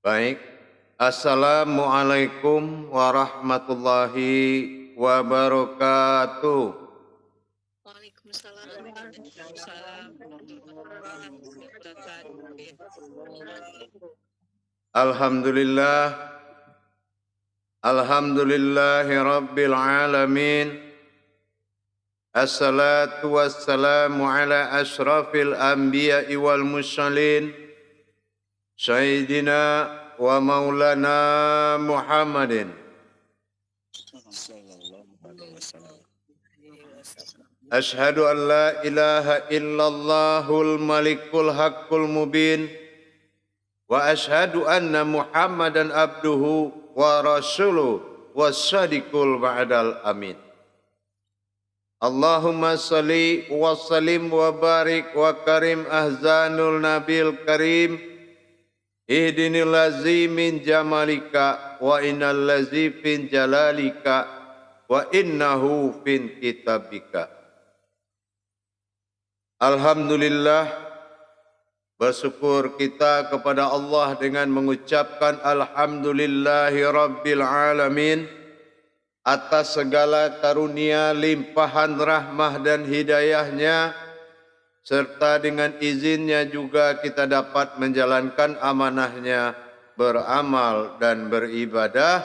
Baik. Assalamualaikum warahmatullahi wabarakatuh. Waalaikumsalam warahmatullahi wabarakatuh. Alhamdulillah. Alhamdulillahi rabbil alamin. Assalatu wassalamu ala ashrafil anbiya'i wal mursalin. Sayyidina wa maulana Muhammadin. Ashhadu an la ilaha illallahul malikul haqqul mubin. Wa ashhadu anna Muhammadan abduhu wa rasuluh wassadiqul ba'dal amin. Allahumma salli wa sallim wa barik wa karim ahzanul nabil karim. Ihdinil lazi min jamalika wa innal lazi fin jalalika wa innahu fin kitabika. Alhamdulillah, bersyukur kita kepada Allah dengan mengucapkan alhamdulillahi rabbil alamin atas segala karunia, limpahan rahmah dan hidayahnya, serta dengan izinnya juga kita dapat menjalankan amanahnya, beramal dan beribadah,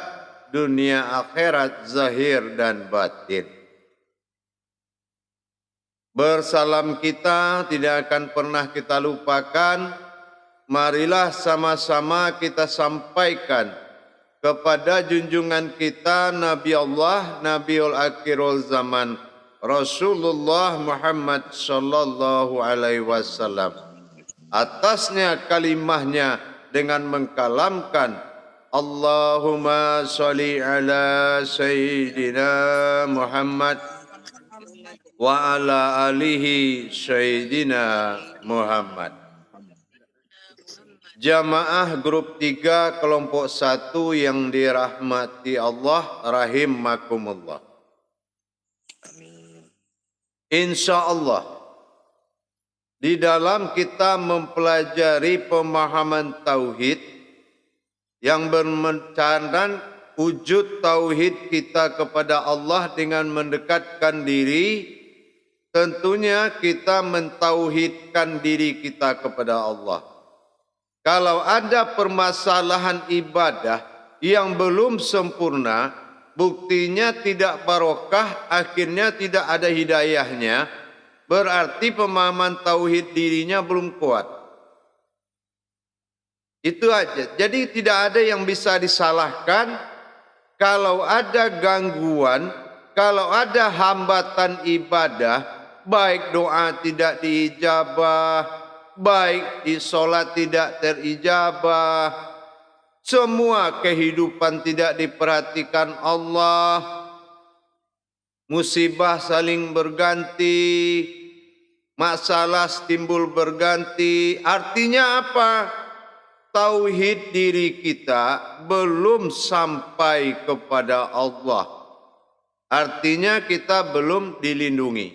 dunia akhirat zahir dan batin. Bersalam kita tidak akan pernah kita lupakan. Marilah sama-sama kita sampaikan kepada junjungan kita Nabi Allah, Nabiul Akhirul Zaman, Rasulullah Muhammad sallallahu alaihi wasallam. Atasnya kalimahnya dengan mengkalamkan Allahumma sholli ala Sayyidina Muhammad wa ala alihi Sayyidina Muhammad. Jamaah grup 3 kelompok 1 yang dirahmati Allah rahimakumullah. Insya Allah, di dalam kita mempelajari pemahaman tauhid yang bermencandan wujud tauhid kita kepada Allah dengan mendekatkan diri, tentunya kita mentauhidkan diri kita kepada Allah. Kalau ada permasalahan ibadah yang belum sempurna, buktinya tidak barokah, akhirnya tidak ada hidayahnya, berarti pemahaman tauhid dirinya belum kuat. Itu aja. Jadi tidak ada yang bisa disalahkan. Kalau ada gangguan, kalau ada hambatan ibadah, baik doa tidak diijabah, baik di sholat tidak terijabah, semua kehidupan tidak diperhatikan Allah, musibah saling berganti, masalah timbul berganti. Artinya apa? Tauhid diri kita belum sampai kepada Allah. Artinya kita belum dilindungi.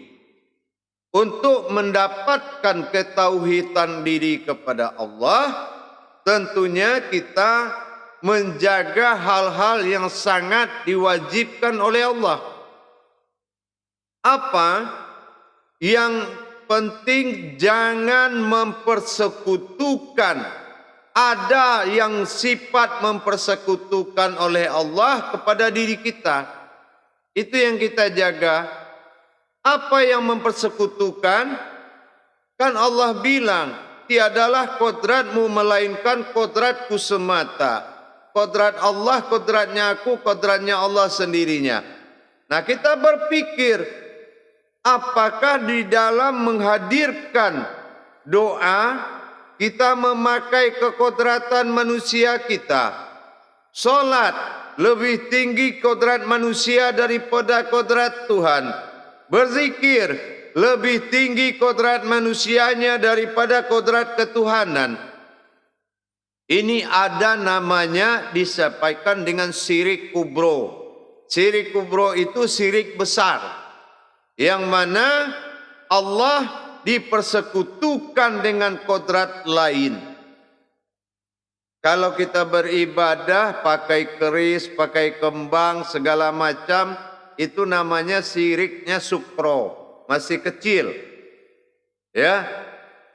Untuk mendapatkan ketauhidan diri kepada Allah, tentunya kita menjaga hal-hal yang sangat diwajibkan oleh Allah. Apa? Yang penting jangan mempersekutukan. Ada yang sifat mempersekutukan oleh Allah kepada diri kita. Itu yang kita jaga. Apa yang mempersekutukan? Kan Allah bilang, tiadalah kodratmu melainkan kodratku semata. Kodrat Allah, kodratnya aku, kodratnya Allah sendirinya. Nah, kita berpikir, apakah di dalam menghadirkan doa, kita memakai kekodratan manusia kita? Solat lebih tinggi kodrat manusia daripada kodrat Tuhan. Berzikir lebih tinggi kodrat manusianya daripada kodrat ketuhanan. Ini ada namanya disampaikan dengan syirik kubro. Syirik kubro itu syirik besar, yang mana Allah dipersekutukan dengan kodrat lain. Kalau kita beribadah pakai keris, pakai kembang, segala macam, itu namanya syiriknya sukro, masih kecil. Ya.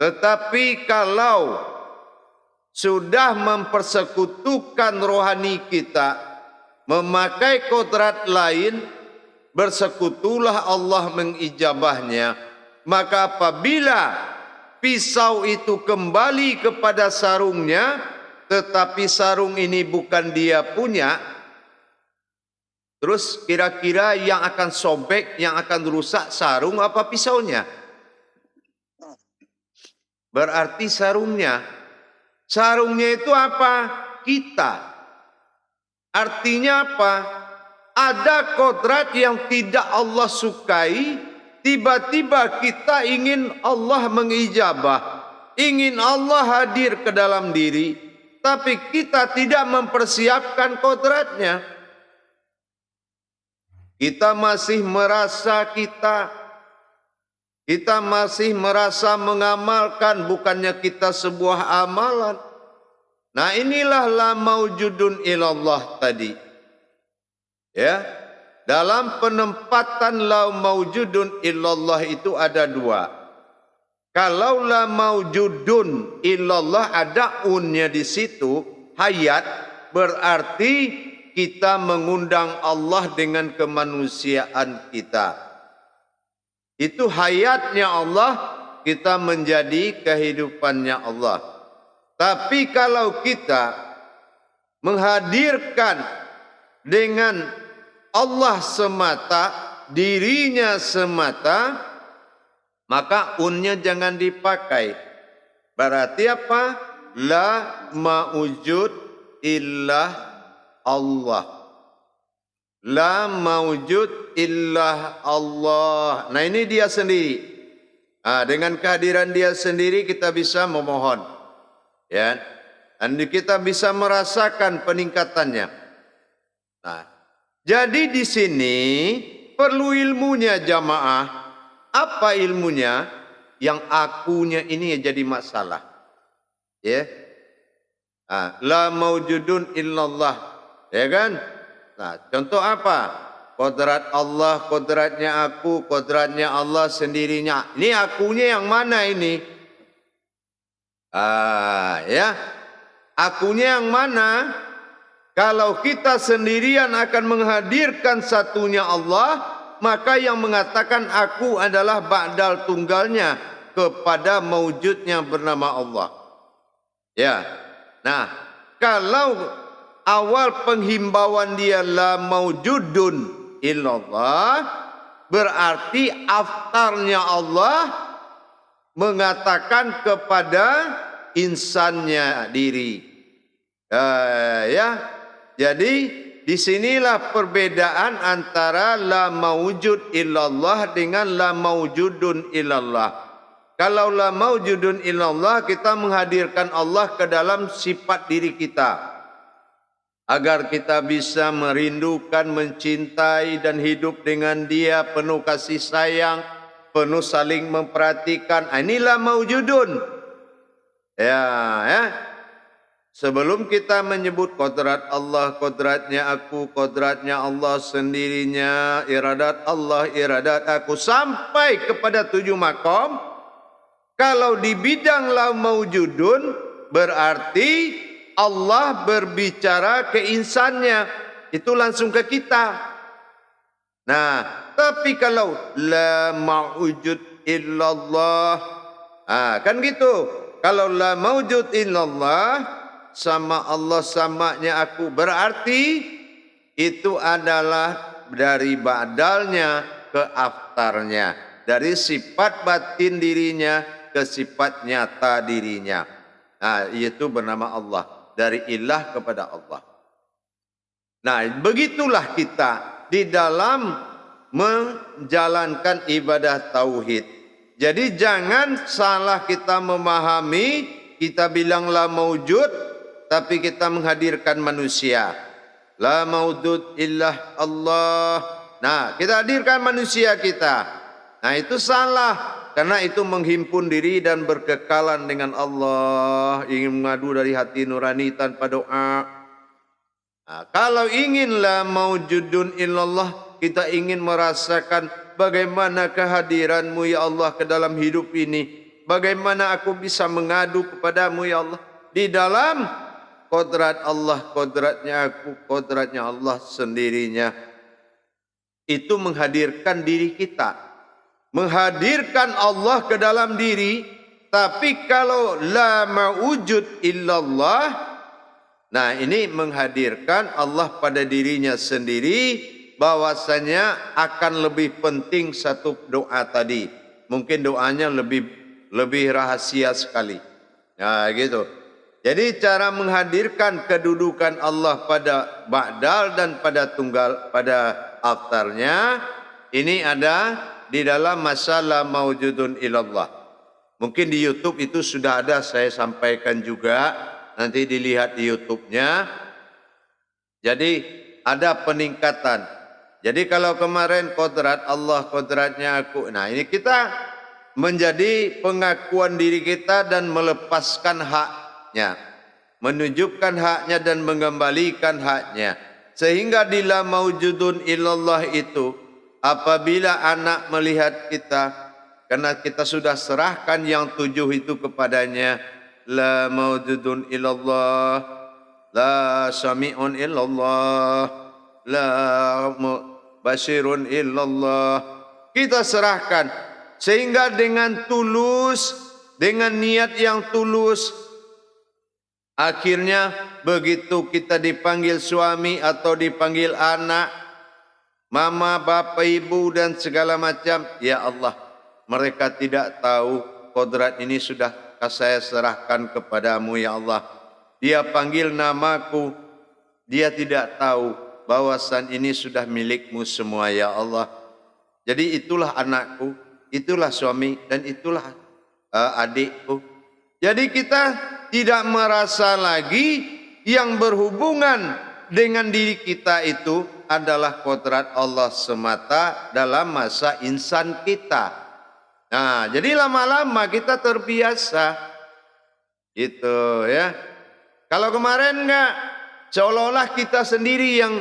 Tetapi kalau sudah mempersekutukan rohani kita, memakai kodrat lain, bersekutulah Allah mengijabahnya. Maka apabila pisau itu kembali kepada sarungnya, tetapi sarung ini bukan dia punya, terus kira-kira yang akan sobek, yang akan rusak sarung apa pisaunya? Berarti sarungnya. Sarungnya itu apa? Kita. Artinya apa? Ada kodrat yang tidak Allah sukai, tiba-tiba kita ingin Allah mengijabah, ingin Allah hadir ke dalam diri, tapi kita tidak mempersiapkan kodratnya. Kita masih merasa kita masih merasa mengamalkan, bukannya kita sebuah amalan. Nah, inilah la maujudun ilallah tadi. Ya, dalam penempatan la maujudun illallah itu ada dua. Kalau la maujudun illallah ada unnya di situ, hayat, berarti kita mengundang Allah dengan kemanusiaan kita. Itu hayatnya Allah, kita menjadi kehidupannya Allah. Tapi kalau kita menghadirkan dengan Allah semata, dirinya semata, maka unnya jangan dipakai. Berarti apa? La mawujud illah Allah. La mawujud illah Allah. Nah, ini dia sendiri. Dengan kehadiran dia sendiri kita bisa memohon. Ya. Dan kita bisa merasakan peningkatannya. Nah, jadi di sini perlu ilmunya jamaah. Apa ilmunya? Yang akunya ini jadi masalah. Ya. La mawjudun illallah. Ya kan? Nah, contoh apa? Kodrat Allah, kodratnya aku, kodratnya Allah sendirinya. Ini akunya yang mana ini? Ya. Akunya yang mana? Kalau kita sendirian akan menghadirkan satunya Allah, maka yang mengatakan aku adalah ba'dal tunggalnya kepada mawujudnya bernama Allah. Ya. Nah, kalau awal penghimbauan dia la maujudun illallah, berarti aftarnya Allah mengatakan kepada insannya diri. Ya. Jadi disinilah perbedaan antara la maujud illallah dengan la maujudun illallah. Kalau la maujudun illallah, kita menghadirkan Allah ke dalam sifat diri kita, agar kita bisa merindukan, mencintai dan hidup dengan dia penuh kasih sayang, penuh saling memperhatikan. Inilah maujudun. Ya. Sebelum kita menyebut kodrat Allah, kodratnya aku, kodratnya Allah sendirinya, iradat Allah, iradat aku, sampai kepada 7 makom. Kalau di bidang la maujudun, berarti Allah berbicara ke insannya, itu langsung ke kita. Nah, tapi kalau la maujud illallah, kan gitu. Kalau la maujud illallah, sama Allah samanya aku, berarti itu adalah dari badalnya ke aftarnya, dari sifat batin dirinya ke sifat nyata dirinya. Nah, itu bernama Allah, dari ilah kepada Allah. Nah, begitulah kita di dalam menjalankan ibadah tauhid. Jadi jangan salah kita memahami, kita bilang la maujud, tapi kita menghadirkan manusia. La maujud illah Allah. Nah, kita hadirkan manusia kita. Nah, itu salah. karena itu menghimpun diri dan berkekalan dengan Allah, ingin mengadu dari hati nurani tanpa doa. Nah, kalau inginlah maujudun illallah, kita ingin merasakan bagaimana kehadiranmu ya Allah ke dalam hidup ini. Bagaimana aku bisa mengadu kepadamu ya Allah. Di dalam kodrat Allah, kodratnya aku, kodratnya Allah sendirinya. Itu menghadirkan diri kita. Menghadirkan Allah ke dalam diri. Tapi kalau la mawujud illallah, nah ini menghadirkan Allah pada dirinya sendiri, bahwasanya akan lebih penting satu doa tadi. Mungkin doanya lebih rahasia sekali. Nah gitu. Jadi cara menghadirkan kedudukan Allah pada ba'dal dan pada tunggal, pada aftarnya, ini ada di dalam masalah maujudun ilallah. Mungkin di YouTube itu sudah ada, saya sampaikan juga. Nanti dilihat di YouTube-nya. Jadi ada peningkatan. Jadi kalau kemarin kodrat Allah, kodratnya aku. Nah ini kita menjadi pengakuan diri kita dan melepaskan haknya. Menunjukkan haknya dan mengembalikan haknya. Sehingga di la maujudun illallah itu, apabila anak melihat kita, karena kita sudah serahkan yang 7 itu kepadanya, la maujudun illallah, la sami'un illallah, la basirun illallah. Kita serahkan sehingga dengan tulus, dengan niat yang tulus, akhirnya begitu kita dipanggil suami atau dipanggil anak, mama, bapak, ibu dan segala macam, ya Allah, mereka tidak tahu kodrat ini sudah saya serahkan kepadamu ya Allah. Dia panggil namaku, dia tidak tahu bahwasan ini sudah milikmu semua ya Allah. Jadi itulah anakku, itulah suami dan itulah adikku. Jadi kita tidak merasa lagi yang berhubungan dengan diri kita itu adalah kodrat Allah semata dalam masa insan kita. Nah, jadi lama-lama kita terbiasa, gitu ya. Kalau kemarin enggak, seolah-olah kita sendiri yang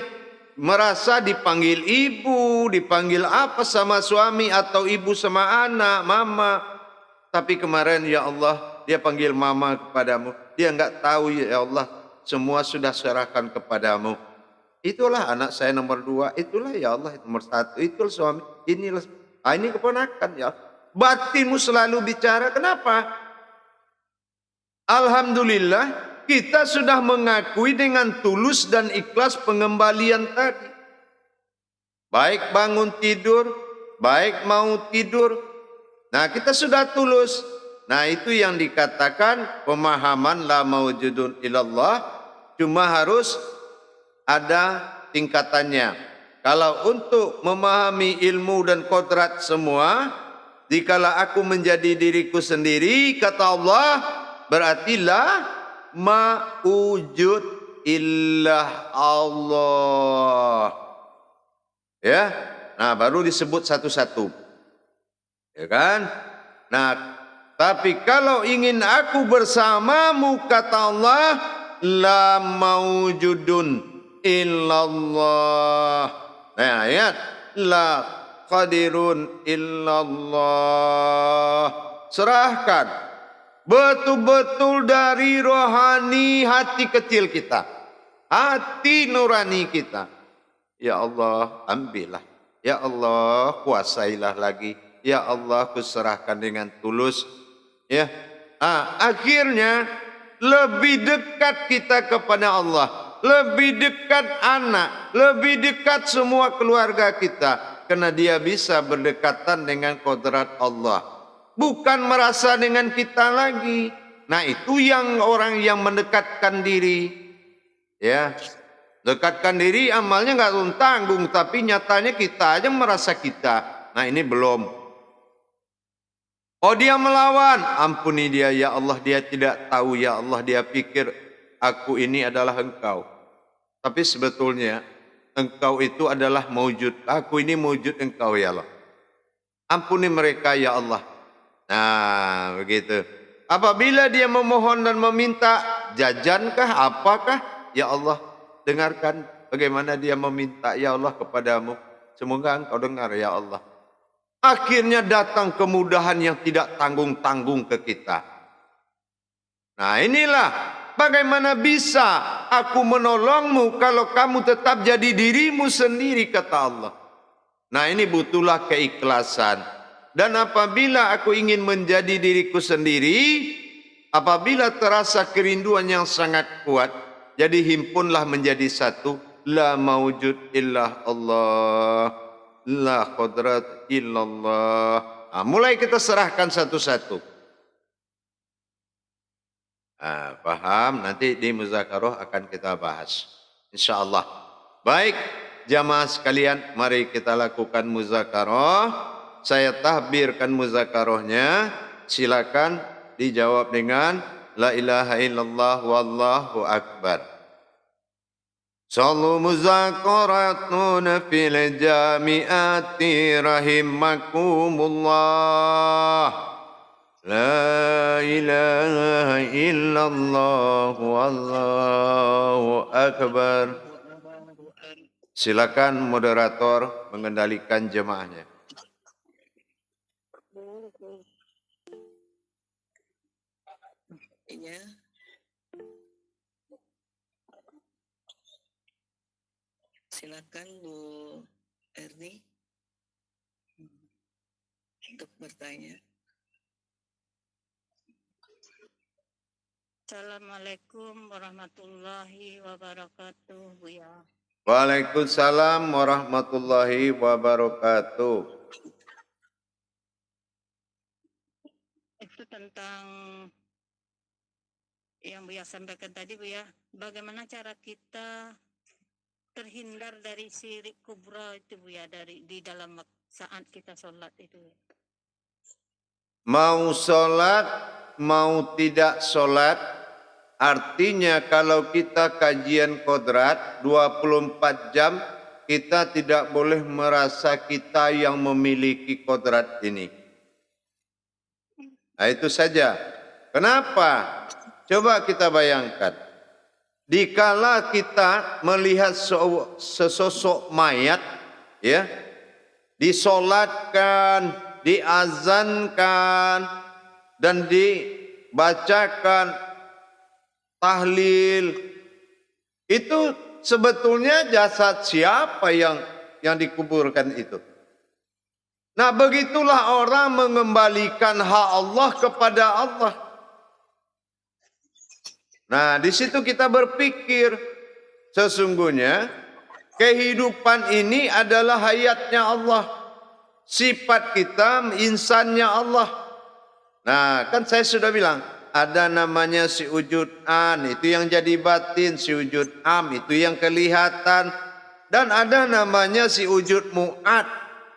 merasa dipanggil ibu, dipanggil apa sama suami atau ibu sama anak, mama. Tapi kemarin ya Allah, dia panggil mama kepadamu. Dia enggak tahu ya Allah, semua sudah serahkan kepadamu. Itulah anak saya nomor 2, itulah ya Allah nomor 1, itulah suami, inilah, ini keponakan ya Allah. Batinmu selalu bicara. Kenapa? Alhamdulillah kita sudah mengakui dengan tulus dan ikhlas pengembalian tadi. Baik bangun tidur, baik mau tidur. Nah kita sudah tulus. Nah itu yang dikatakan pemahaman la maujudun ilallah. Cuma harus ada tingkatannya. Kalau untuk memahami ilmu dan kodrat semua, dikala aku menjadi diriku sendiri, kata Allah, berarti la ma'ujud illah Allah. Ya, nah baru disebut satu-satu. Ya kan? Nah, tapi kalau ingin aku bersamamu, kata Allah, la maujudun illallah. Nah, ayat la qadirun illallah. Serahkan betul-betul dari rohani hati kecil kita, hati nurani kita. Ya Allah, ambillah. Ya Allah, kuasailah lagi. Ya Allah, kuserahkan dengan tulus. Ya, akhirnya lebih dekat kita kepada Allah, lebih dekat anak, lebih dekat semua keluarga kita. Karena dia bisa berdekatan dengan kodrat Allah. Bukan merasa dengan kita lagi. Nah itu yang orang yang mendekatkan diri. Ya, dekatkan diri amalnya nggak tanggung. Tapi nyatanya kita aja merasa kita. Nah ini belum. Oh dia melawan. Ampuni dia ya Allah. Dia tidak tahu ya Allah. Dia pikir aku ini adalah engkau. Tapi sebetulnya engkau itu adalah mewujud. Aku ini mewujud engkau ya Allah. Ampuni mereka ya Allah. Nah, begitu. Apabila dia memohon dan meminta, jajankah, apakah? Ya Allah, dengarkan bagaimana dia meminta, ya Allah, kepadamu. Semoga engkau dengar, ya Allah. Akhirnya datang kemudahan yang tidak tanggung-tanggung ke kita. Nah, inilah bagaimana bisa aku menolongmu kalau kamu tetap jadi dirimu sendiri, kata Allah. Nah, ini butuhlah keikhlasan. Dan apabila aku ingin menjadi diriku sendiri, apabila terasa kerinduan yang sangat kuat, jadi himpunlah menjadi satu. La maujud illa Allah, la qadrat illallah. Nah, mulai kita serahkan satu-satu. Paham? Nanti di muzakarah akan kita bahas. InsyaAllah. Baik, jamaah sekalian, mari kita lakukan muzakarah. Saya tahbirkan muzakarahnya. Silakan dijawab dengan La ilaha illallah wallahu akbar. Sallu muzakaratun fil jami'ati rahimakumullah. La ilaha illallah wallahu akbar. Silakan moderator mengendalikan jemaahnya. Silakan Bu Erni untuk bertanya. Assalamualaikum warahmatullahi wabarakatuh, Buya. Waalaikumsalam warahmatullahi wabarakatuh. Itu tentang yang Buya sampaikan tadi, Buya. Bagaimana cara kita terhindar dari syirik kubra itu, Buya, di dalam saat kita sholat itu. Mau sholat, mau tidak sholat, artinya kalau kita kajian kodrat 24 jam, kita tidak boleh merasa kita yang memiliki kodrat ini. Nah, itu saja. Kenapa? Coba kita bayangkan. Dikala kita melihat sesosok mayat, ya, disolatkan, diazankan, dan dibacakan tahlil, itu sebetulnya jasad siapa yang dikuburkan itu? Nah, begitulah orang mengembalikan hak Allah kepada Allah. Nah, di situ kita berpikir, sesungguhnya kehidupan ini adalah hayatnya Allah. Sifat kita insannya Allah. Nah, kan saya sudah bilang, ada namanya si wujud an, itu yang jadi batin, si wujud am, itu yang kelihatan. Dan ada namanya si wujud mu'ad,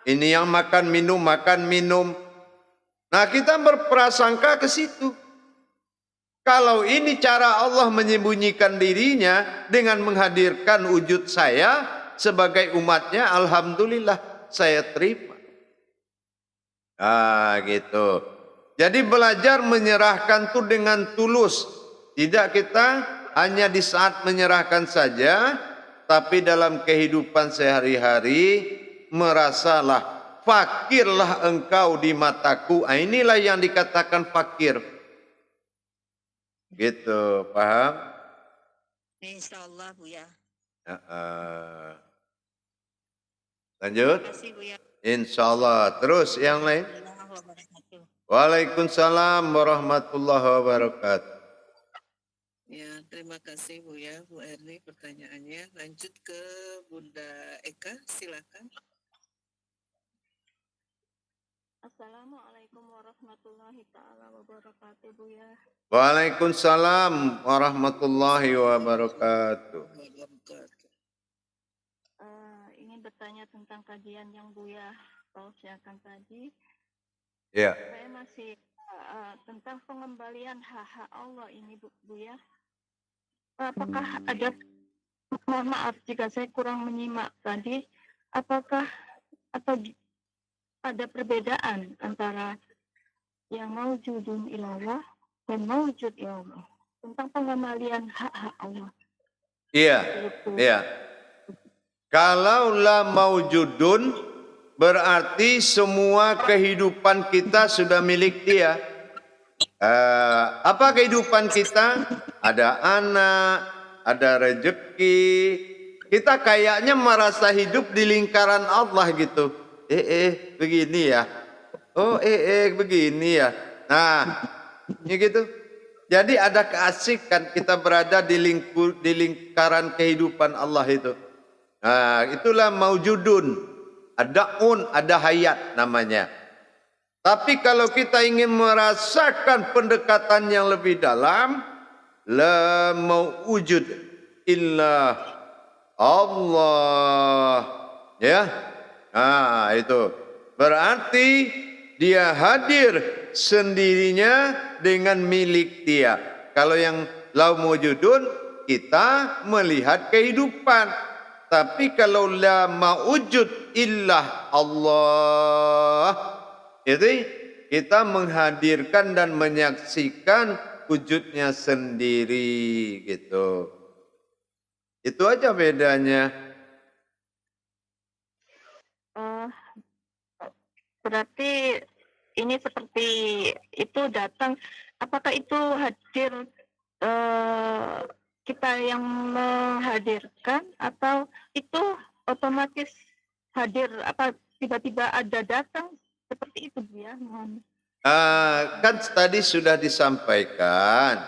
ini yang makan minum. Nah, kita berprasangka ke situ. Kalau ini cara Allah menyembunyikan dirinya dengan menghadirkan wujud saya sebagai umatnya, alhamdulillah saya terima. Gitu. Jadi belajar menyerahkan itu dengan tulus. Tidak kita hanya di saat menyerahkan saja, tapi dalam kehidupan sehari-hari merasalah fakirlah engkau di mataku. Inilah yang dikatakan fakir. Gitu, paham? Insyaallah, Buya. Lanjut. Terima kasih, Buya. Insyaallah. Terus yang lain? Waalaikumsalam warahmatullahi wabarakatuh. Ya, terima kasih Buya, Bu Erni pertanyaannya. Lanjut ke Bunda Eka, silakan. Assalamualaikum warahmatullahi ta'ala wabarakatuh, Buya. Waalaikumsalam warahmatullahi wabarakatuh. Ingin bertanya tentang kajian yang Buya tausiahkan tadi. Ya. Saya masih tentang pengembalian hak-hak Allah ini, Buya. Apakah ada, mohon maaf jika saya kurang menyimak tadi, apakah atau ada perbedaan antara yang maujudun ilallah dan maujud ilallah. Tentang pengembalian hak-hak Allah. Iya, Gitu. iya. Kalau la maujudun berarti semua kehidupan kita sudah milik dia. Apa kehidupan kita? Ada anak, ada rezeki. Kita kayaknya merasa hidup di lingkaran Allah gitu. Begini ya. Oh, begini ya. Nah, ini gitu. Jadi ada keasikan kita berada di lingkaran kehidupan Allah itu. Nah, itulah maujudun. Ada ada hayat namanya. Tapi kalau kita ingin merasakan pendekatan yang lebih dalam, la maujud illa Allah. Ya. Nah, itu. Berarti dia hadir sendirinya dengan milik dia. Kalau yang la maujudun, kita melihat kehidupan. Tapi kalau la maujud illa Allah, itu kita menghadirkan dan menyaksikan wujudnya sendiri gitu. Itu aja bedanya. Berarti ini seperti itu datang. Apakah itu hadir kita yang menghadirkan atau itu otomatis hadir? Apa tiba-tiba ada datang seperti itu Bu ya? Kan tadi sudah disampaikan,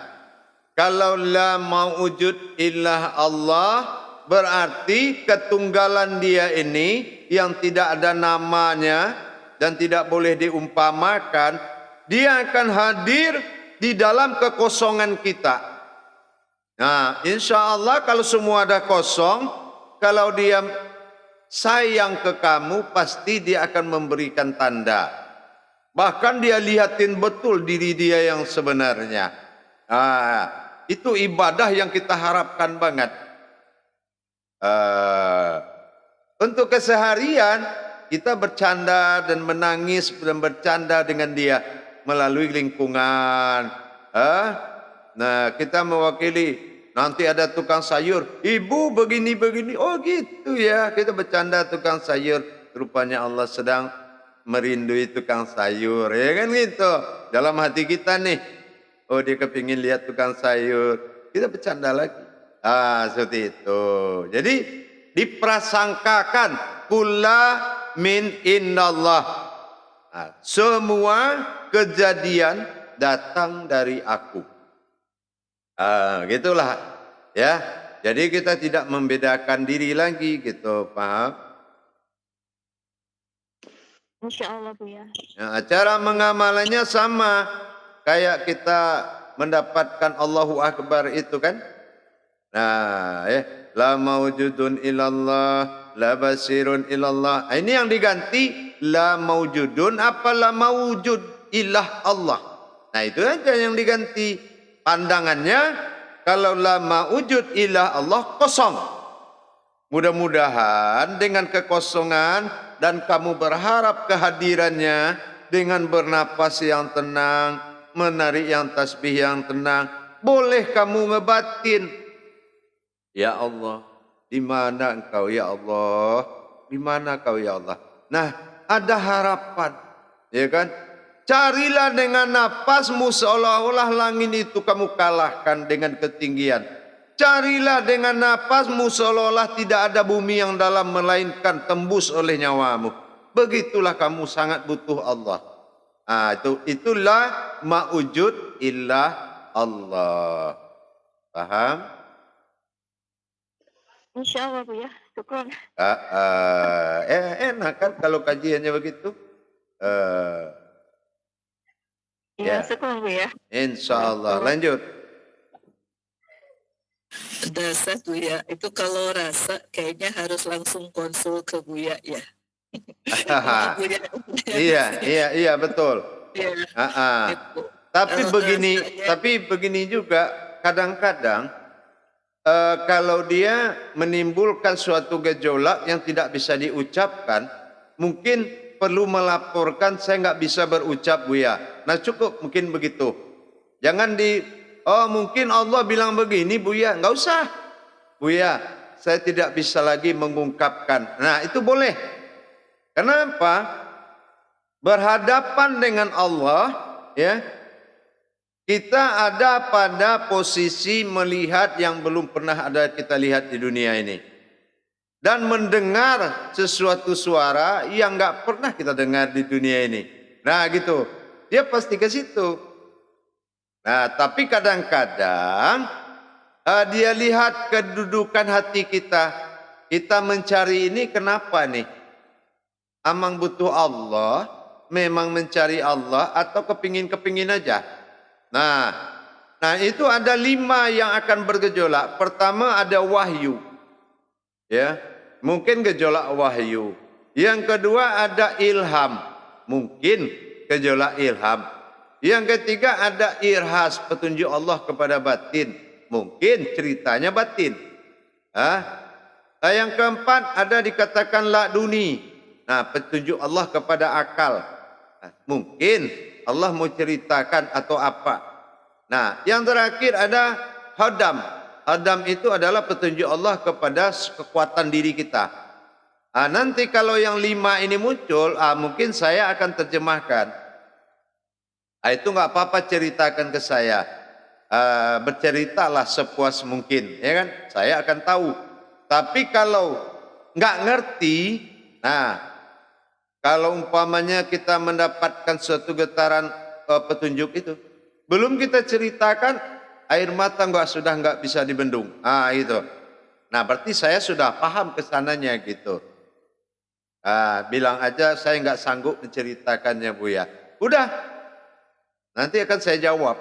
kalau la maujud illah Allah berarti ketunggalan dia ini yang tidak ada namanya dan tidak boleh diumpamakan, dia akan hadir di dalam kekosongan kita. Nah, insya Allah kalau semua ada kosong, kalau dia sayang ke kamu, pasti dia akan memberikan tanda. Bahkan dia lihatin betul diri dia yang sebenarnya. Itu ibadah yang kita harapkan banget. Untuk keseharian, kita bercanda dan menangis dan bercanda dengan dia melalui lingkungan. Nah, kita mewakili, nanti ada tukang sayur, ibu begini-begini, oh gitu ya, kita bercanda tukang sayur, rupanya Allah sedang merindui tukang sayur, ya kan gitu. Dalam hati kita nih, oh dia kepingin lihat tukang sayur, kita bercanda lagi. Seperti itu. Jadi diprasangkakan, kulla min innallah. Semua kejadian datang dari aku. Gitulah ya. Jadi kita tidak membedakan diri lagi gitu, paham? Insya Allah Bu ya. Nah, cara mengamalannya sama kayak kita mendapatkan Allahu Akbar itu kan. Nah, la maujudun ilallah, la basirun ilallah. Ini yang diganti la maujudun apa la maujud ilah Allah. Nah, itu aja yang diganti. Pandangannya kalau la maujud ilah Allah kosong. Mudah-mudahan dengan kekosongan dan kamu berharap kehadirannya dengan bernapas yang tenang, menarik yang tasbih yang tenang, boleh kamu ngebatin. Ya Allah, di mana engkau ya Allah? Di mana kau ya Allah? Nah, ada harapan, ya kan? Carilah dengan napasmu seolah-olah langit itu kamu kalahkan dengan ketinggian. Carilah dengan napasmu seolah-olah tidak ada bumi yang dalam melainkan tembus oleh nyawamu. Begitulah kamu sangat butuh Allah. Itulah ma'ujud illah Allah. Paham? Insya Allah Bu ya. Syukur. Enak kan kalau kajiannya begitu? Ya, syukur Bu ya. Insya Allah. Lanjut. Ada satu ya, itu kalau rasa kayaknya harus langsung konsul ke Buya ya. Iya betul. Ya, itu. Tapi begini juga kadang-kadang kalau dia menimbulkan suatu gejolak yang tidak bisa diucapkan, mungkin perlu melaporkan saya nggak bisa berucap Buya. Nah cukup mungkin begitu. Jangan mungkin Allah bilang begini Buya, nggak usah. Buya, saya tidak bisa lagi mengungkapkan. Nah itu boleh. Kenapa? Berhadapan dengan Allah, ya, kita ada pada posisi melihat yang belum pernah ada kita lihat di dunia ini. Dan mendengar sesuatu suara yang nggak pernah kita dengar di dunia ini. Nah gitu, dia pasti ke situ. Nah tapi kadang-kadang dia lihat kedudukan hati kita. Kita mencari ini kenapa nih? Amang butuh Allah, memang mencari Allah atau kepingin-kepingin aja? Nah itu ada 5 yang akan bergejolak. Pertama ada wahyu. Ya, mungkin gejolak wahyu. Yang kedua ada ilham. Mungkin gejolak ilham. Yang ketiga ada irhas, petunjuk Allah kepada batin. Mungkin ceritanya batin. Yang keempat ada dikatakan laduni. Nah, petunjuk Allah kepada akal. Mungkin Allah mau ceritakan atau apa. Nah, yang terakhir ada hadam. Hadam itu adalah petunjuk Allah kepada kekuatan diri kita. Nanti kalau yang 5 ini muncul, mungkin saya akan terjemahkan. Itu nggak apa-apa, ceritakan ke saya. Berceritalah sepuas mungkin, ya kan? Saya akan tahu. Tapi kalau nggak ngerti, kalau umpamanya kita mendapatkan suatu getaran petunjuk itu, belum kita ceritakan, air mata sudah nggak bisa dibendung. Itu. Nah berarti saya sudah paham kesananya gitu. Bilang aja saya nggak sanggup menceritakannya Buya. Udah, nanti akan saya jawab.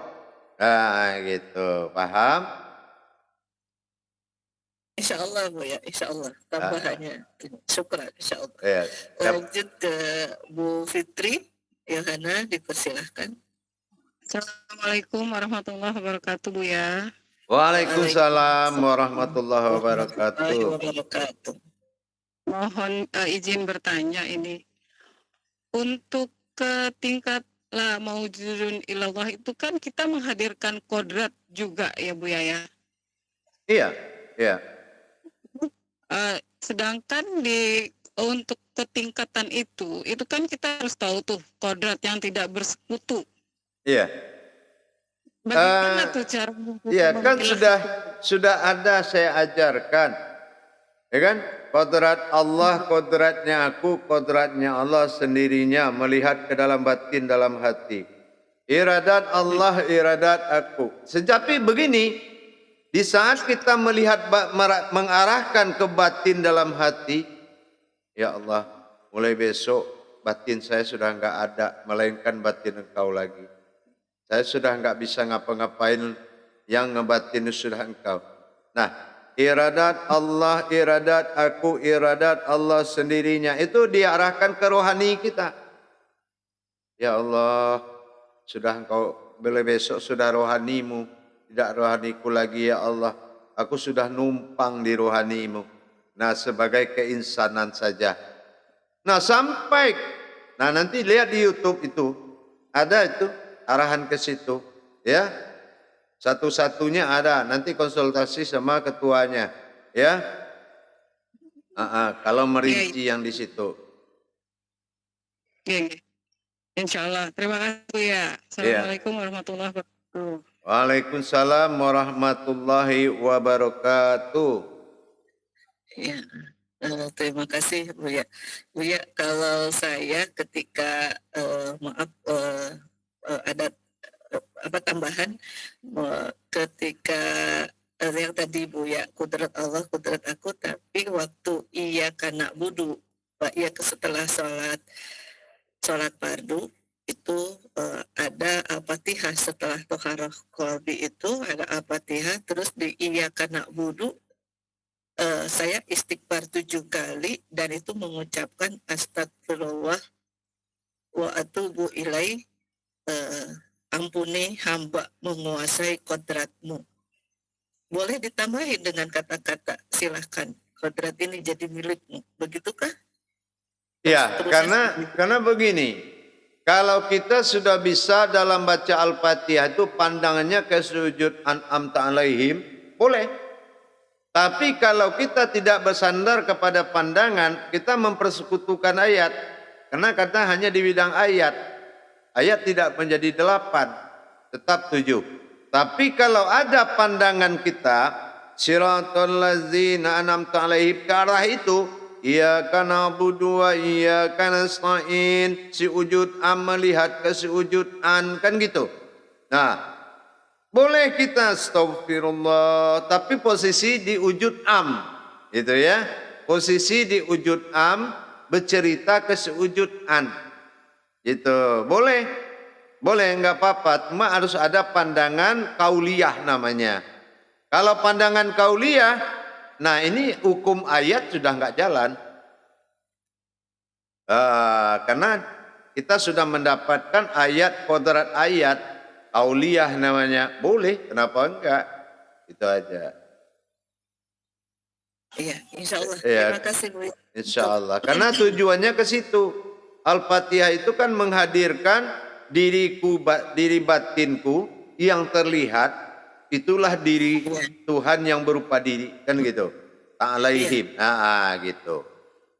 Gitu, paham? Insya Allah Buya, insya Allah tambahannya. Syukran, insya Allah. Ya, Lanjut ke Bu Fitri, Yohana, dipersilahkan. Assalamualaikum warahmatullahi wabarakatuh Buya. Waalaikumsalam warahmatullahi wabarakatuh. Mohon izin bertanya ini. Untuk ke tingkat la maujudun ilallah itu kan kita menghadirkan kodrat juga ya Buya ya. Iya, iya. Sedangkan untuk ketingkatan itu kan kita harus tahu tuh kodrat yang tidak bersekutu. Iya. Bagaimana tuh cara? Iya kan sudah ada saya ajarkan, ya kan? Kodrat Allah, kodratnya aku, kodratnya Allah sendirinya melihat ke dalam batin, dalam hati. Iradat Allah, iradat aku. Sejapi begini, di saat kita melihat mengarahkan ke batin dalam hati, ya Allah, mulai besok batin saya sudah enggak ada, melainkan batin Engkau lagi. Saya sudah enggak bisa ngapa-ngapain, yang ngebatin sudah Engkau. Nah, iradat Allah, iradat aku, iradat Allah sendirinya itu diarahkan ke rohani kita. Ya Allah, sudah Engkau, mulai besok sudah rohanimu, tidak rohaniku lagi ya Allah. Aku sudah numpang di rohanimu. Nah, sebagai keinsanan saja. Nah, nanti lihat di YouTube itu, ada itu arahan ke situ, ya. Satu-satunya ada, nanti konsultasi sama ketuanya, ya. Kalau merinci yang di situ. Insya Allah. Terima kasih ya. Assalamualaikum warahmatullahi wabarakatuh. Waalaikumsalam warahmatullahi wabarakatuh. Ya, terima kasih Buya. Buya, kalau saya ketika ada tambahan ketika yang tadi Buya, kudrat Allah, kudrat aku, tapi waktu iya karena budu, iya setelah sholat fardu itu ada al-fatihah. Setelah toharoh qalbi itu ada al-fatihah, terus di iya karena budu saya istighfar 7 kali dan itu mengucapkan astagfirullah wa atubu ilaih, ampuni hamba menguasai kodratmu. Boleh ditambahin dengan kata-kata silahkan kodrat ini jadi milikmu, begitukah? Ya, karena begini, kalau kita sudah bisa dalam baca Al-Fatihah itu pandangannya ke sujud an'amta alaihim, boleh. Tapi kalau kita tidak bersandar kepada pandangan, kita mempersekutukan ayat. Karena kata hanya di bidang ayat. Ayat tidak menjadi 8, tetap 7. Tapi kalau ada pandangan kita, siratal ladzina an'amta alaihim, ke arah itu, iyyaka na'budu wa iyyaka nasta'in, si wujud am melihat ke si wujud an, kan gitu. Nah, boleh kita astagfirullah, tapi posisi di wujud am, gitu ya. Posisi di wujud am bercerita ke si wujud an, gitu. Boleh, enggak apa-apa. Cuma harus ada pandangan kauliyah namanya. Kalau pandangan kauliyah, nah ini hukum ayat sudah enggak jalan. Karena kita sudah mendapatkan ayat, kodrat ayat, auliyah namanya, boleh, kenapa enggak? Itu aja. Iya, insya Allah. Ya, Terima kasih Bu. insya Allah. Karena tujuannya ke situ. Al-Fatihah itu kan menghadirkan diri batinku yang terlihat, itulah diri Tuhan yang berupa diri, kan gitu. Ta'alaihim, gitu.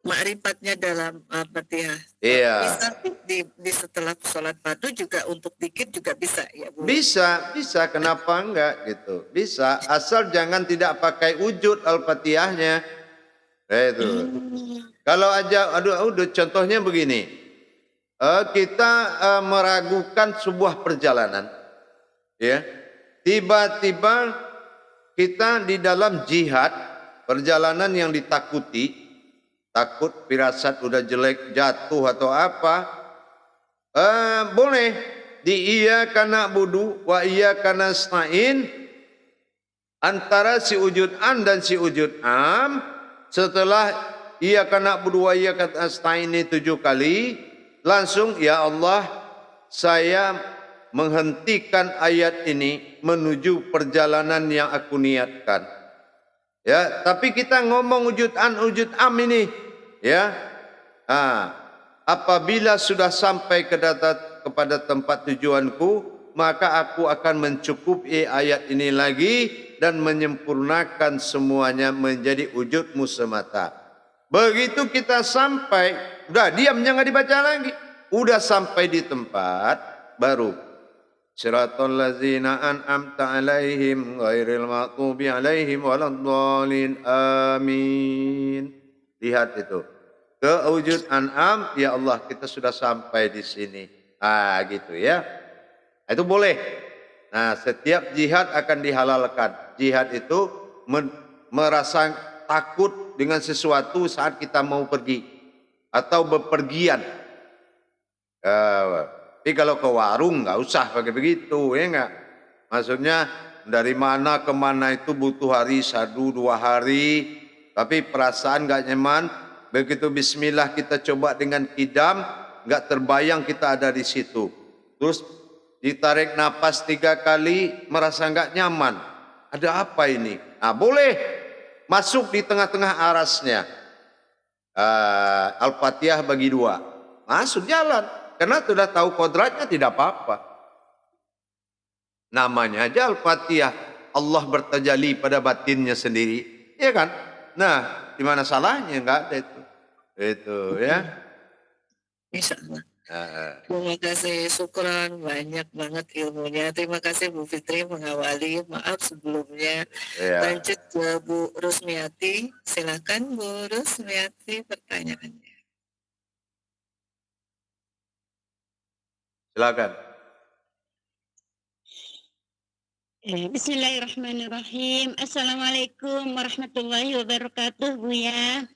Ma'rifatnya dalam Al-Fatihah. Iya. Bisa di setelah sholat fardu juga untuk dikit juga bisa ya Bu. Bisa, kenapa enggak gitu. Bisa, asal jangan tidak pakai wujud Al-Fatihahnya. Itu. Kalau aja, aduh, contohnya begini. Kita meragukan sebuah perjalanan. Ya. Tiba-tiba kita di dalam jihad, perjalanan yang ditakuti, takut firasat udah jelek, jatuh atau apa, boleh di iyyaka na'budu wa iyyaka nasta'in, antara si wujud an dan si wujud am. Setelah iyyaka na'budu wa iyyaka nasta'in ini 7 kali, langsung ya Allah, saya menghentikan ayat ini menuju perjalanan yang aku niatkan. Ya, tapi kita ngomong wujud am ini. Ya, apabila sudah sampai kepada tempat tujuanku, maka aku akan mencukupi ayat ini lagi dan menyempurnakan semuanya menjadi wujudmu semata. Begitu kita sampai, udah diam, jangan dibaca lagi. Udah sampai di tempat, baru siratal ladzina an'amta alaihim ghairil maghdubi alaihim waladdallin, amin. Lihat itu. Ke wujud an'am, ya Allah, kita sudah sampai di sini. Gitu ya. Itu boleh. Nah, setiap jihad akan dihalalkan. Jihad itu merasa takut dengan sesuatu saat kita mau pergi atau bepergian. Tapi kalau ke warung nggak usah pakai begitu, ya enggak? Maksudnya dari mana ke mana itu butuh hari 1-2 hari. Tapi perasaan gak nyaman, begitu bismillah kita coba dengan kidam, gak terbayang kita ada di situ. Terus ditarik napas 3 kali, merasa gak nyaman. Ada apa ini? Nah, boleh masuk di tengah-tengah arasnya. Al-Fatihah bagi 2. Masuk jalan. Karena sudah tahu kodratnya, tidak apa-apa. Namanya aja Al-Fatihah. Allah bertajalli pada batinnya sendiri. Iya kan? Nah, di mana salahnya? Enggak ada itu. Itu ya. Insya Allah. Terima kasih, syukran, banyak banget ilmunya. Terima kasih Bu Fitri mengawali. Maaf sebelumnya. Ya. Lanjut ke Bu Rusmiati. Silakan Bu Rusmiati pertanyaannya. Silakan. Bismillahirrahmanirrahim. Assalamualaikum warahmatullahi wabarakatuh, Buya.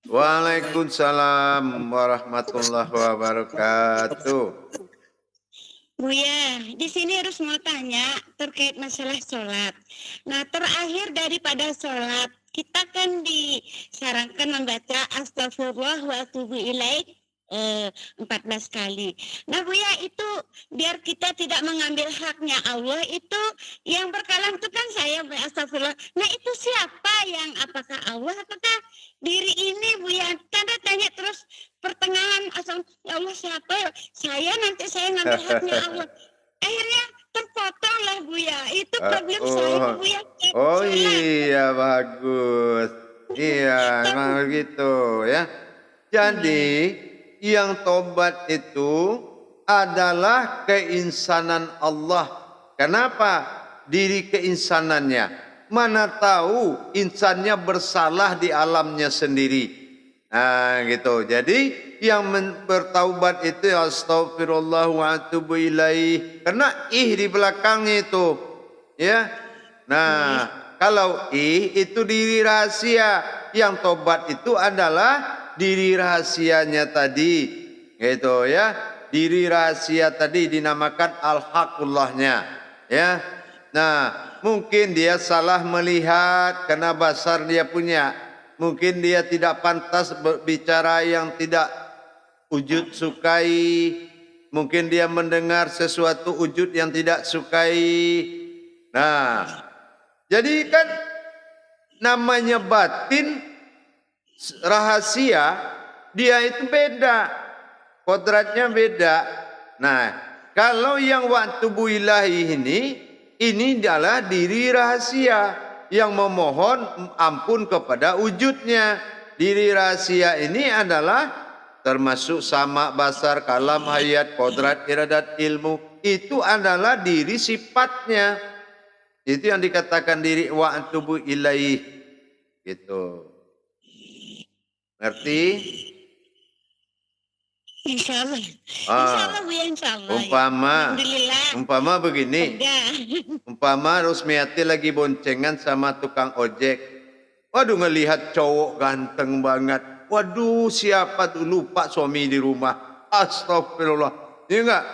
Waalaikumsalam warahmatullahi wabarakatuh. Buya, di sini harus mau tanya terkait masalah sholat. Nah, terakhir daripada sholat, kita kan disarankan membaca astagfirullah wa atubu ilaik 14 kali. Nah Buya, itu biar kita tidak mengambil haknya Allah, itu yang berkalam itu kan saya, astagfirullah. Nah itu siapa yang, apakah Allah apakah diri ini Buya? Tanda tanya terus pertanyaan pertengahan asal ya Allah siapa ya? Saya ngambil haknya Allah. Akhirnya terpotong lah Buya. Itu problem saya Buya. Oh iya, bagus. Iya, memang begitu ya. Jadi yang tobat itu adalah keinsanan Allah. Kenapa? Diri keinsanannya. Mana tahu insannya bersalah di alamnya sendiri. Nah gitu. Jadi yang bertaubat itu astagfirullah wa atubu ilaih. Karena di belakangnya itu. Ya. Nah, kalau itu diri rahasia, yang tobat itu adalah diri rahasianya tadi, gitu ya. Diri rahasia tadi dinamakan al-haqullahnya, ya. Nah, mungkin dia salah melihat karena basar dia punya. Mungkin dia tidak pantas berbicara yang tidak wujud sukai. Mungkin dia mendengar sesuatu wujud yang tidak sukai. Nah, jadi kan namanya batin rahasia, dia itu beda, kodratnya beda. Nah, kalau yang waktu bu ilahi ini adalah diri rahasia yang memohon ampun kepada wujudnya. Diri rahasia ini adalah termasuk sama, basar, kalam, hayat, kodrat, iradat, ilmu. Itu adalah diri sifatnya. Itu yang dikatakan diri wa atubu ilaih. Gitu. Ngerti? Insya Allah. Insya Allah Bu ya, insya Allah. Umpama begini. Umpama Rusmiati lagi boncengan sama tukang ojek. Waduh, ngelihat cowok ganteng banget. Waduh, siapa tuh, lupa suami di rumah. Astagfirullah. Iya enggak?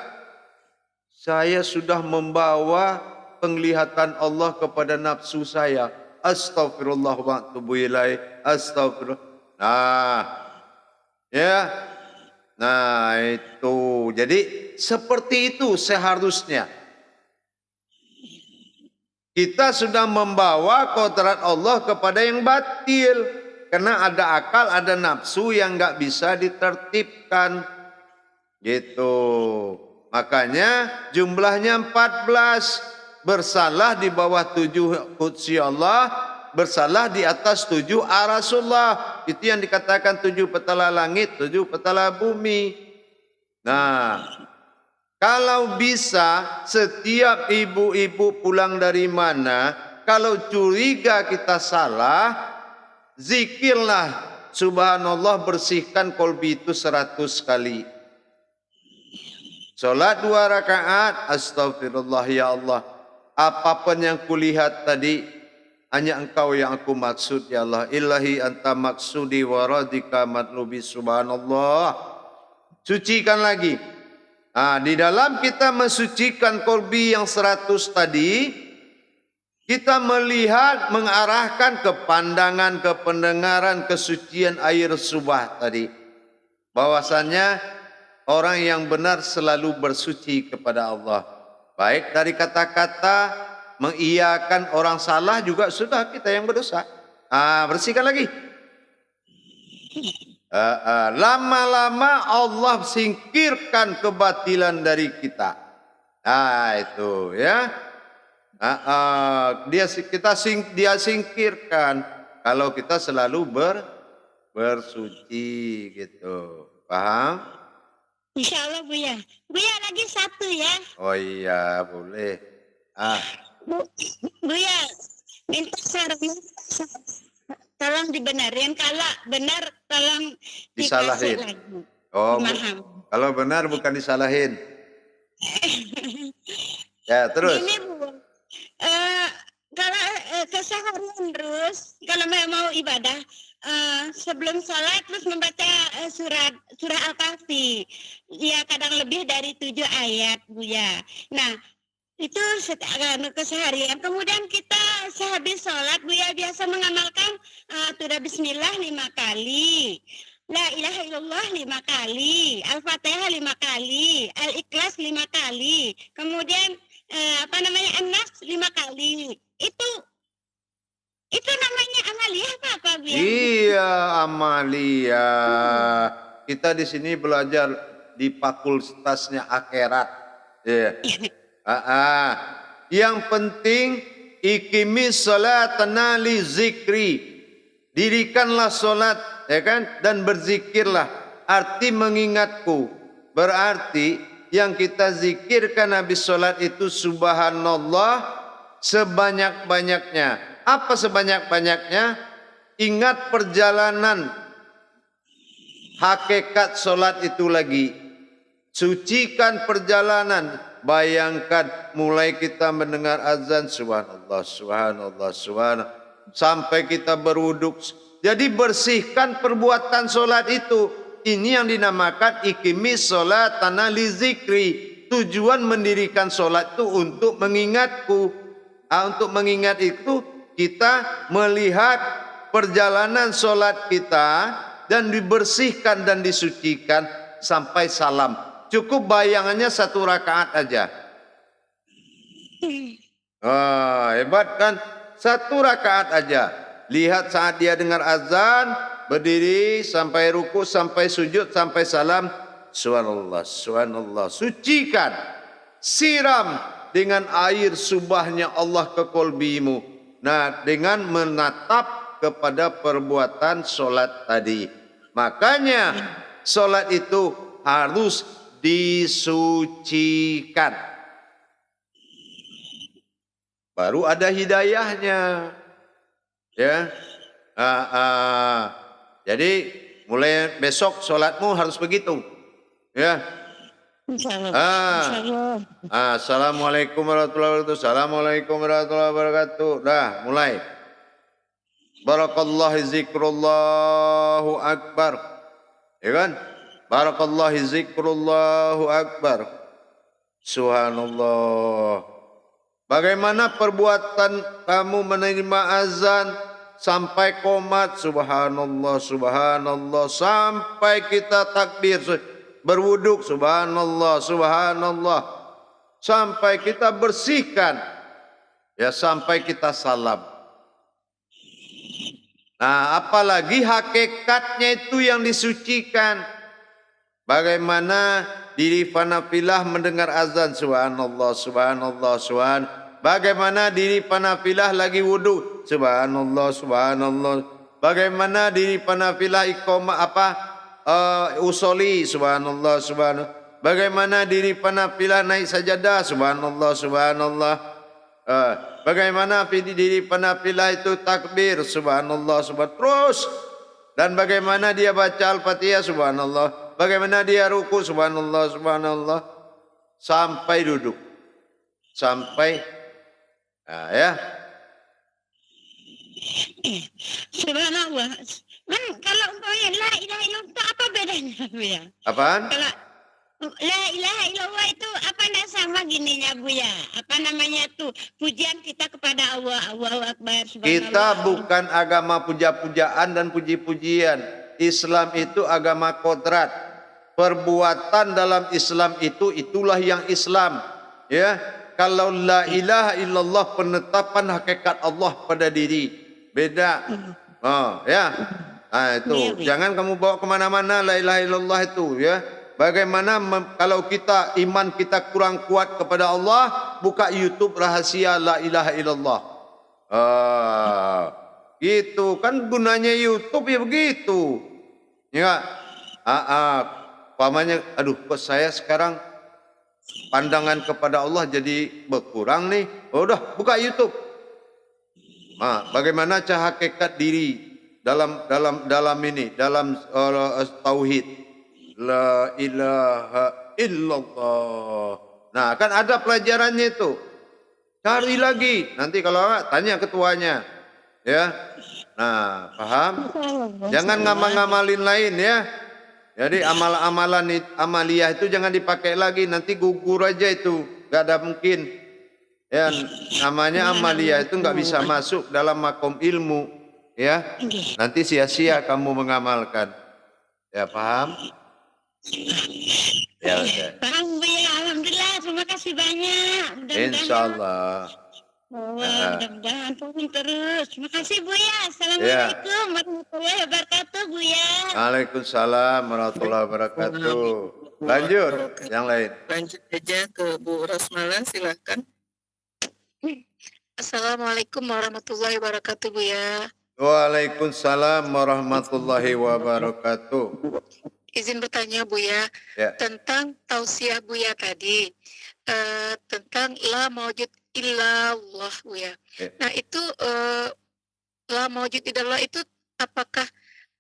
Saya sudah membawa penglihatan Allah kepada nafsu saya. Astagfirullah wa atubu ilaih. Astagfirullah. Nah, ya. Nah, itu. Jadi seperti itu seharusnya. Kita sudah membawa kodrat Allah kepada yang batil. Karena ada akal, ada nafsu yang enggak bisa ditertibkan. Gitu. Makanya jumlahnya 14. Bersalah di bawah 7 qudsi Allah, bersalah di atas 7 arasullah. Itu yang dikatakan 7 petala langit, 7 petala bumi. Nah, kalau bisa setiap ibu-ibu pulang dari mana, kalau curiga kita salah, zikirlah subhanallah, bersihkan kolbi itu 100 kali. Salat 2 rakaat, astagfirullah ya Allah. Apapun yang kulihat tadi, hanya engkau yang aku maksud ya Allah. Ilahi anta maksudi waradika matlubi subhanallah. Sucikan lagi. Nah, di dalam kita mensucikan kolbi yang 100 tadi, kita melihat, mengarahkan ke pandangan, ke pendengaran, kesucian air subah tadi. Bahwasannya orang yang benar selalu bersuci kepada Allah. Baik dari kata-kata, mengiyakan orang salah juga sudah kita yang berdosa. Bersihkan lagi. Lama-lama Allah singkirkan kebatilan dari kita. Itu ya. Dia singkirkan kalau kita selalu bersuci gitu. Paham? Insya Allah Buya. Buya lagi 1 ya. Oh iya, boleh. Buya, minta sarannya, tolong dibenerin. Kalau benar tolong disalahin. Lagi. Oh, kalau benar bukan disalahin. Ya, terus. Ini Bu, kalau keseharian terus, kalau mau ibadah, sebelum sholat terus membaca surah Al-Kahfi. Ya kadang lebih dari 7 ayat Buya. Nah, itu keseharian. Kemudian kita sehabis sholat Buya biasa mengamalkan surah Bismillah 5 kali. La ilaha illallah 5 kali. Al-Fatihah 5 kali. Al-Ikhlas 5 kali. Kemudian An-Nas 5 kali. Itu namanya amaliyah apa Bu ya? Iya, amaliyah. kita di sini belajar di fakultasnya akhirat. Ya. Yang penting iqimis salatana li zikri. Dirikanlah salat, ya kan? Dan berzikirlah. Arti mengingatku. Berarti yang kita zikirkan habis salat itu subhanallah sebanyak-banyaknya. Apa sebanyak-banyaknya? Ingat perjalanan hakikat salat itu lagi. Sucikan perjalanan. Bayangkan mulai kita mendengar azan subhanallah, subhanallah, subhanallah. Sampai kita berwuduk. Jadi bersihkan perbuatan solat itu. Ini yang dinamakan iqimis sholatana li zikri. Tujuan mendirikan solat itu untuk mengingatku. Untuk mengingat itu kita melihat perjalanan solat kita dan dibersihkan dan disucikan sampai salam. Cukup bayangannya 1 rakaat aja. Hebat kan? 1 rakaat aja. Lihat saat dia dengar azan, berdiri sampai ruku, sampai sujud, sampai salam. Subhanallah, subhanallah. Sucikan, siram dengan air subahnya Allah ke kolbimu. Nah, dengan menatap kepada perbuatan solat tadi. Makanya solat itu harus disucikan. Baru ada hidayahnya. Ya. Jadi mulai besok sholatmu harus begitu. Ya. Assalamualaikum warahmatullahi wabarakatuh. Assalamualaikum warahmatullahi wabarakatuh. Dah, mulai. Barakallahu zikrullahu akbar. Ya kan? Barakallahu zikrullahu akbar. Subhanallah. Bagaimana perbuatan kamu menerima azan sampai qomat subhanallah subhanallah sampai kita takbir berwuduk subhanallah subhanallah sampai kita bersihkan ya sampai kita salam. Nah, apalagi hakikatnya itu yang disucikan. Bagaimana diri panafilah mendengar azan subhanallah subhanallah subhanallah. Bagaimana diri panafilah lagi wudu subhanallah subhanallah. Bagaimana diri panafilah iqamah usoli subhanallah subhanallah. Bagaimana diri panafilah naik sajadah subhanallah subhanallah. Bagaimana diri panafilah itu takbir subhanallah subhanallah terus. Dan bagaimana dia baca Al-Fatihah subhanallah. Bagaimana dia ruku subhanallah subhanallah sampai duduk. Sampai ya. Subhanallah. Kalau umpamanya la ilaha illallah itu apa bedanya, Bu ya? Apaan? Kalau la ilaha illallah itu apa nak sama gininya, Bu ya? Apa namanya tuh? Pujian kita kepada Allah. Allahu Akbar. Kita bukan agama puja-pujaan dan puji-pujian. Islam itu agama kodrat. Perbuatan dalam Islam itu itulah yang Islam. Ya. Kalau la ilaha illallah penetapan hakikat Allah pada diri. Beda. Ya. Nah, itu. Jangan kamu bawa kemana-mana la ilaha illallah itu. Ya. Bagaimana kalau kita iman kita kurang kuat kepada Allah, buka YouTube rahasia la ilaha illallah. Gitu kan gunanya YouTube ya begitu. Ya. Pamannya, aduh kok saya sekarang pandangan kepada Allah jadi berkurang nih. Oh, udah buka YouTube. Nah, bagaimana hakikat diri dalam tauhid la ilaha illallah. Nah, kan ada pelajarannya itu. Cari lagi. Nanti kalau enggak tanya ketuanya. Ya. Nah, paham? Jangan ngamal-ngamalin lain ya. Jadi amalan amaliyah itu jangan dipakai lagi, nanti gugur aja itu, gak ada mungkin. Ya, namanya amaliyah itu nggak bisa masuk dalam makom ilmu, ya. Nanti sia-sia kamu mengamalkan. Ya paham? Ya udah. Paham, Bu ya. Alhamdulillah, terima kasih banyak. Insyaallah. Mudah-mudahan pun terus. Terima kasih, Bu ya. Assalamualaikum warahmatullahi warahmatullahi wabarakatuh, Buya. Waalaikumsalam warahmatullahi wabarakatuh. Lanjut, yang lain. Lanjut aja ke Bu Rosmala, silakan. Assalamualaikum warahmatullahi wabarakatuh, Buya. Waalaikumsalam warahmatullahi wabarakatuh. Izin bertanya, Buya, Ya. tentang tausiah Buya tadi, tentang la maujud illallah, Buya. Ya. Nah, itu la maujud illallah itu apakah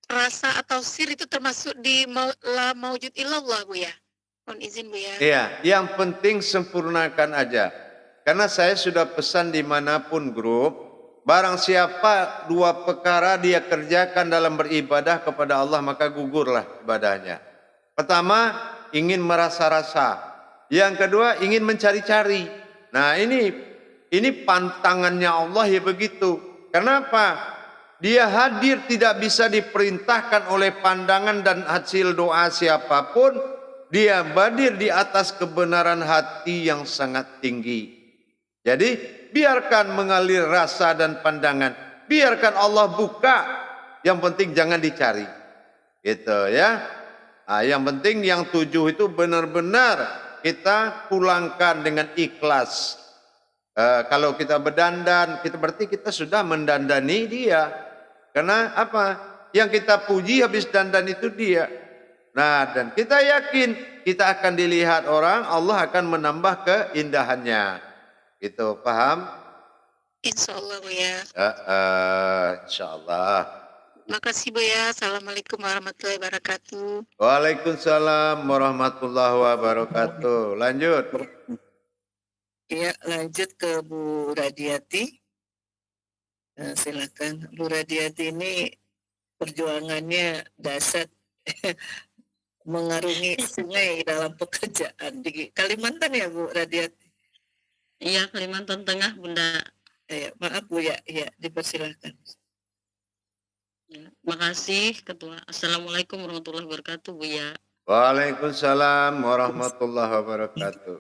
rasa atau sir itu termasuk di la maujud illallah, Buya? Mohon izin, Buya. Iya, yang penting sempurnakan aja. Karena saya sudah pesan dimanapun grup, barang siapa dua perkara dia kerjakan dalam beribadah kepada Allah, maka gugurlah ibadahnya. Pertama, ingin merasa-rasa. Yang kedua, ingin mencari-cari. Nah, ini pantangannya Allah ya begitu. Kenapa? Dia hadir tidak bisa diperintahkan oleh pandangan dan hasil doa siapapun. Dia hadir di atas kebenaran hati yang sangat tinggi. Jadi biarkan mengalir rasa dan pandangan. Biarkan Allah buka. Yang penting jangan dicari. Gitu ya. Nah, yang penting yang 7 itu benar-benar kita pulangkan dengan ikhlas. Kalau kita berdandan, berarti kita sudah mendandani dia. Karena apa? Yang kita puji habis dandan itu dia. Nah, dan kita yakin kita akan dilihat orang, Allah akan menambah keindahannya. Gitu, paham? Insya Allah, Buya. Insya Allah. Makasih, Buya. Assalamualaikum warahmatullahi wabarakatuh. Waalaikumsalam warahmatullahi wabarakatuh. Lanjut. Ya, lanjut ke Bu Radiati. Nah, silakan. Bu Radiati ini perjuangannya dahsyat. Mengarungi sungai dalam pekerjaan di Kalimantan ya, Bu Radiati. Iya, Kalimantan Tengah, Bunda. Ya, maaf Bu ya, dipersilakan. Ya, makasih Ketua. Assalamualaikum warahmatullahi wabarakatuh, Buya. Waalaikumsalam warahmatullahi wabarakatuh.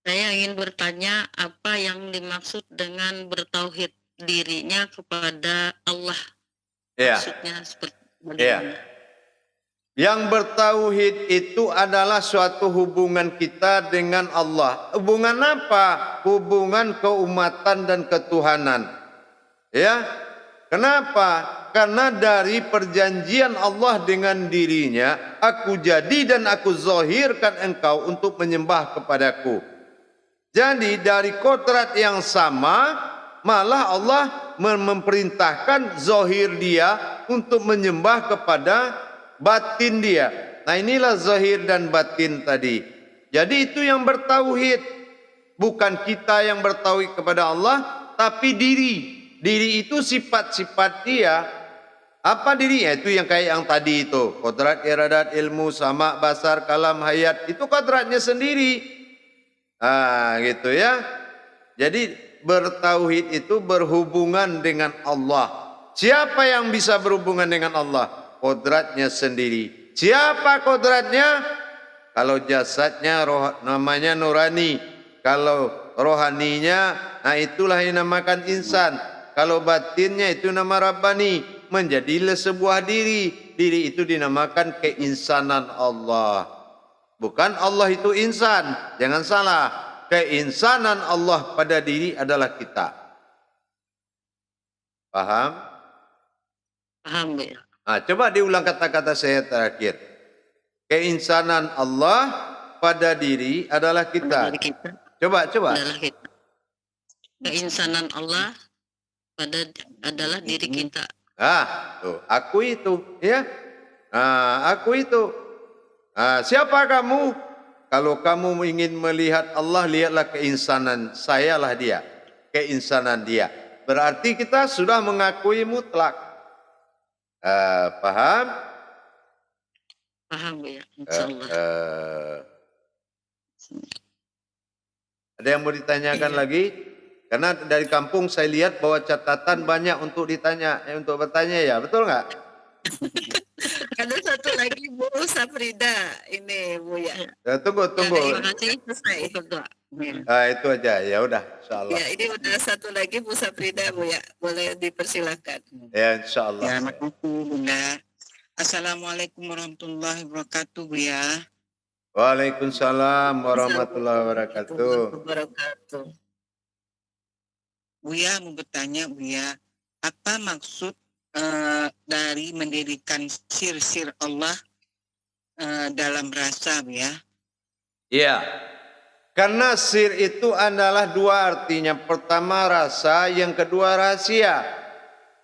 Saya ingin bertanya apa yang dimaksud dengan bertauhid dirinya kepada Allah. Ya. Maksudnya seperti Ya. Yang bertauhid itu adalah suatu hubungan kita dengan Allah. Hubungan apa? Hubungan keumatan dan ketuhanan. Ya. Kenapa? Karena dari perjanjian Allah dengan dirinya, aku jadi dan aku zahirkan engkau untuk menyembah kepadaku. Jadi dari kodrat yang sama, malah Allah memerintahkan zahir dia untuk menyembah kepada batin dia. Nah, inilah zahir dan batin tadi. Jadi itu yang bertauhid. Bukan kita yang bertauhid kepada Allah, tapi diri. Diri itu sifat-sifat dia. Apa dirinya? Itu yang kayak yang tadi itu. Kodrat, iradat, ilmu, sama, basar, kalam, hayat. Itu kodratnya sendiri. Gitu ya. Jadi bertauhid itu berhubungan dengan Allah. Siapa yang bisa berhubungan dengan Allah? Kodratnya sendiri. Siapa kodratnya? Kalau jasadnya namanya nurani. Kalau rohaninya, nah itulah yang dinamakan insan. Kalau batinnya itu nama Rabbani. Menjadilah sebuah diri. Diri itu dinamakan keinsanan Allah. Bukan Allah itu insan. Jangan salah. Keinsanan Allah pada diri adalah kita. Paham? paham, ya. Coba diulang kata-kata saya terakhir. Keinsanan Allah pada diri adalah kita. Dari kita Coba. adalah kita. Keinsanan Allah adalah diri kita. Tuh, aku itu, ya. Aku itu. Siapa kamu? Kalau kamu ingin melihat Allah, lihatlah keinsanan. Sayalah dia. Keinsanan dia. Berarti kita sudah mengakui mutlak. Paham? Paham, ya. Insyaallah. Ada yang mau ditanyakan lagi? Karena dari kampung saya lihat bahwa catatan banyak untuk ditanya, untuk bertanya ya, betul nggak? Ada satu lagi Bu Safrida ini Bu ya. Tunggu. Terima kasih, Ketua. Itu aja. Ya udah, insyaallah. Ya, ini udah satu lagi Bu Sabrina Bu ya. Boleh dipersilakan. Ya, insyaallah. Ya, makasih Bunda. Assalamualaikum warahmatullahi wabarakatuh Bu ya. Waalaikumsalam warahmatullahi wabarakatuh. Wabarakatuh. Buya mau bertanya Buya, apa maksud dari mendirikan sir-sir Allah dalam rasa Buya? Iya. Karena sir itu adalah dua artinya. Pertama rasa, yang kedua rahasia.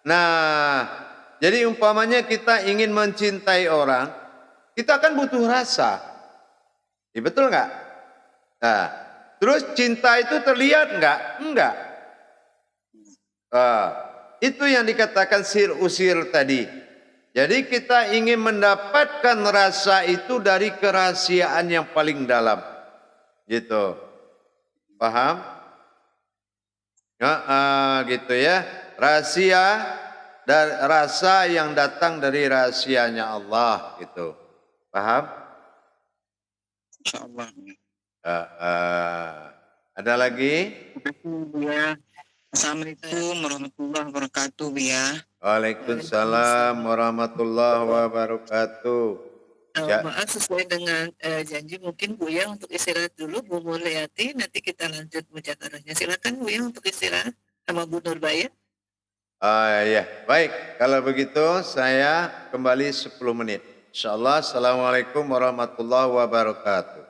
Nah, jadi umpamanya kita ingin mencintai orang, kita kan butuh rasa. Ya, betul nggak? Nah, terus cinta itu terlihat nggak? Enggak. Itu yang dikatakan sir usir tadi. Jadi kita ingin mendapatkan rasa itu dari kerahasiaan yang paling dalam. Gitu. Paham? Gitu ya. Rahasia dan rasa yang datang dari rahasianya Allah gitu. Paham? Insyaallah. Ada lagi? Ya. Assalamualaikum warahmatullahi wabarakatuh ya. Waalaikumsalam warahmatullahi wabarakatuh. Ya. Maaf, sesuai dengan janji mungkin Buya untuk istirahat dulu, Bu Mulyati, nanti kita lanjut mujakarahnya. Silakan Buya untuk istirahat sama Bu Nurbaya. Ya, baik. Kalau begitu saya kembali 10 menit. Insyaallah. Assalamualaikum warahmatullahi wabarakatuh.